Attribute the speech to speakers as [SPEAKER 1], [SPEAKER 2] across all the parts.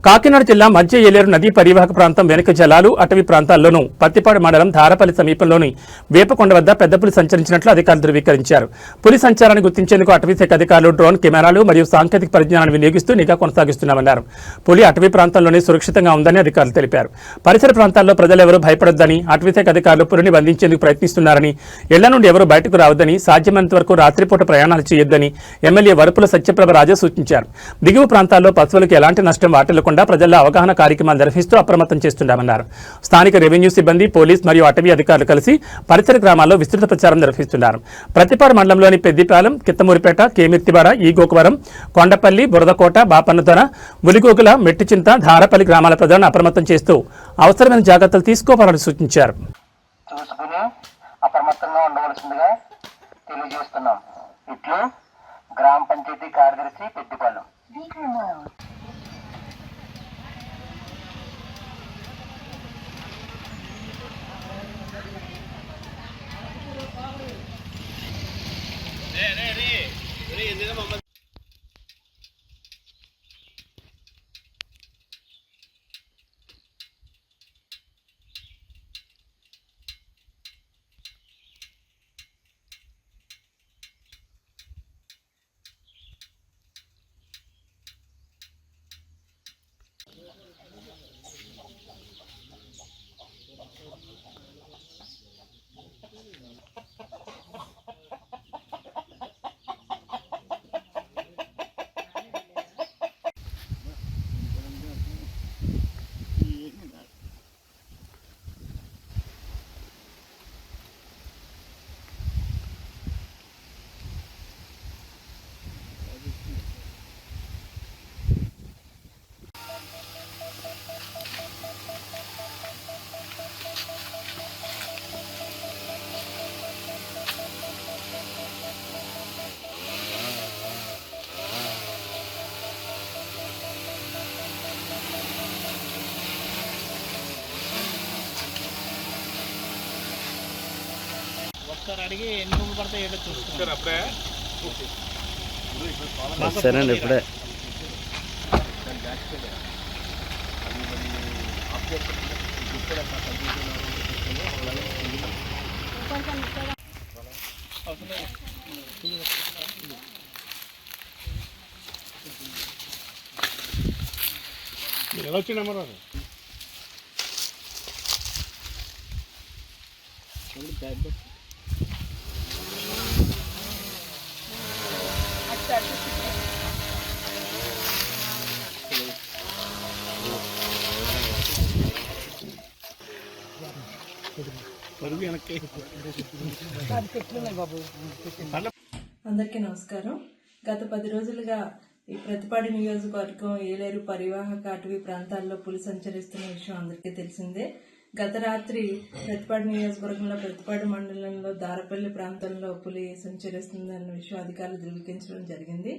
[SPEAKER 1] కాకినాడ జిల్లా మధ్య ఏలేరు నదీ పరివాహక ప్రాంతం వెనుక జలాలు అటవీ ప్రాంతాల్లోనూ పత్తిపాడు మండలం ధారపల్లి సమీపంలోని వేపకొండ వద్ద పెద్ద పులి సంచరించినట్లు అధికారులు ధృవీకరించారు. పులి సంచారాన్ని గుర్తించేందుకు అటవీశాఖ అధికారులు డ్రోన్ కెమెరాలు మరియు సాంకేతిక పరిజ్ఞానాన్ని వినియోగిస్తూ నిఘా కొనసాగిస్తున్నామన్నారు. పులి అటవీ ప్రాంతంలోనే సురక్షితంగా ఉందని అధికారులు తెలిపారు. పరిసర ప్రాంతాల్లో ప్రజలెవరూ భయపడొద్దని, అటవీశాఖ అధికారులు పులిని బంధించేందుకు ప్రయత్నిస్తున్నారని, ఇళ్ల నుండి ఎవరూ బయటకు రావద్దని, సాధ్యమైనంత వరకు రాత్రిపూట ప్రయాణాలు చేయొద్దని ఎమ్మెల్యే వరపుల సత్యప్రభ రాజా సూచించారు. దిగువ ప్రాంతాల్లో పశువులకు ఎలాంటి నష్టం వాటిల్లకుండా ప్రజల్లో అవగాహన కార్యక్రమాలు నిర్వహిస్తూ అప్రమత్తం చేస్తున్నామన్నారు. స్థానిక రెవెన్యూ సిబ్బంది, పోలీస్ మరియు అటవీ అధికారులు కలిసి పరిసర గ్రామాల్లో విస్తృత ప్రచారం నిర్వహిస్తున్నారు. ప్రతిపాడు మండలంలోని పెద్దిపాలెం, కిత్తమూరిపేట, కేమిర్తివాడ, ఈగోకవరం, కొండపల్లి, బురదకోట, బాపన్నదొర, ములిగోగుల, మెట్టిచింత, ధారపల్లి గ్రామాల ప్రజలను అప్రమత్తం చేస్తూ అవసరమైన జాగ్రత్తలు తీసుకోవాలని సూచించారు.
[SPEAKER 2] గ్రామ పంచాయతీ కార్యదర్శి పెద్దిపాలెం.
[SPEAKER 3] అడిగి ఎన్ని రూములు పడతాయి ఏదో చూస్తారు.
[SPEAKER 4] అప్పుడే
[SPEAKER 5] సరేనండి ఇప్పుడే
[SPEAKER 4] ఎలా వచ్చిందమ్మా
[SPEAKER 6] అందరికీ నమస్కారం. గత 10 రోజులుగా ఈ ప్రతిపాడు నియోజకవర్గం ఏలేరు పరివాహక అటవీ ప్రాంతాల్లో పులి సంచరిస్తున్న విషయం అందరికీ తెలిసిందే. గత రాత్రి ప్రతిపాడు నియోజకవర్గంలో ప్రతిపాడు మండలంలో దారపల్లి ప్రాంతంలో పులి సంచరిస్తుందన్న విషయం అధికారులు ధృవీకరించడం జరిగింది.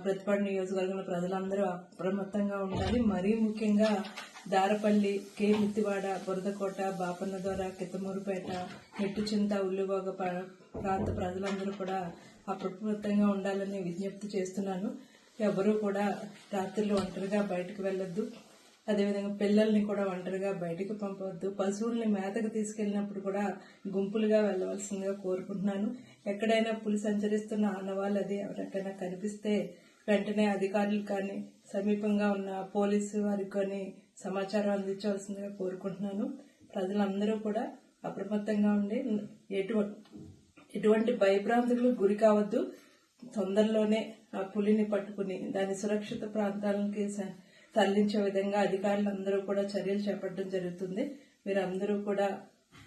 [SPEAKER 6] ప్రతిపాడు నియోజకవర్గంలో ప్రజలందరూ అప్రమత్తంగా ఉండాలి. మరీ ముఖ్యంగా దారపల్లి, కేమిత్తివాడ, బురదకోట, బాపన్నదొర, కిత్తమూరుపేట, మెట్టుచింత, ఉల్లిగోగ ప్రాంత ప్రజలందరూ కూడా అప్రమత్తంగా ఉండాలని విజ్ఞప్తి చేస్తున్నాను. ఎవరూ కూడా రాత్రులు ఒంటరిగా బయటకు వెళ్లొద్దు. అదేవిధంగా పిల్లల్ని కూడా ఒంటరిగా బయటకు పంపవద్దు. పశువుల్ని మేతకు తీసుకెళ్లినప్పుడు కూడా గుంపులుగా వెళ్లవలసిందిగా కోరుకుంటున్నాను. ఎక్కడైనా పులి సంచరిస్తున్న ఆనవాళ్ళు అది ఎవరికైనా కనిపిస్తే వెంటనే అధికారులు కానీ సమీపంగా ఉన్న పోలీసు వారికి కానీ సమాచారం అందించవలసిందిగా కోరుకుంటున్నాను. ప్రజలందరూ కూడా అప్రమత్తంగా ఉండి ఎటువంటి భయభ్రాంతులకు గురి కావద్దు. తొందరలోనే ఆ పులిని పట్టుకుని దాని సురక్షిత ప్రాంతాలకి తరలించే విధంగా అధికారులందరూ కూడా చర్యలు చేపట్టడం జరుగుతుంది. మీరందరూ కూడా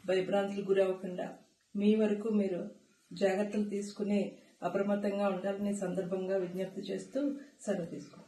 [SPEAKER 6] భయభ్రాంతులకు గురి అవ్వకుండా మీ వరకు మీరు జాగ్రత్తలు తీసుకుని అప్రమత్తంగా ఉండాలని సందర్భంగా విజ్ఞప్తి చేస్తూ సెలవు తీసుకుంటాం.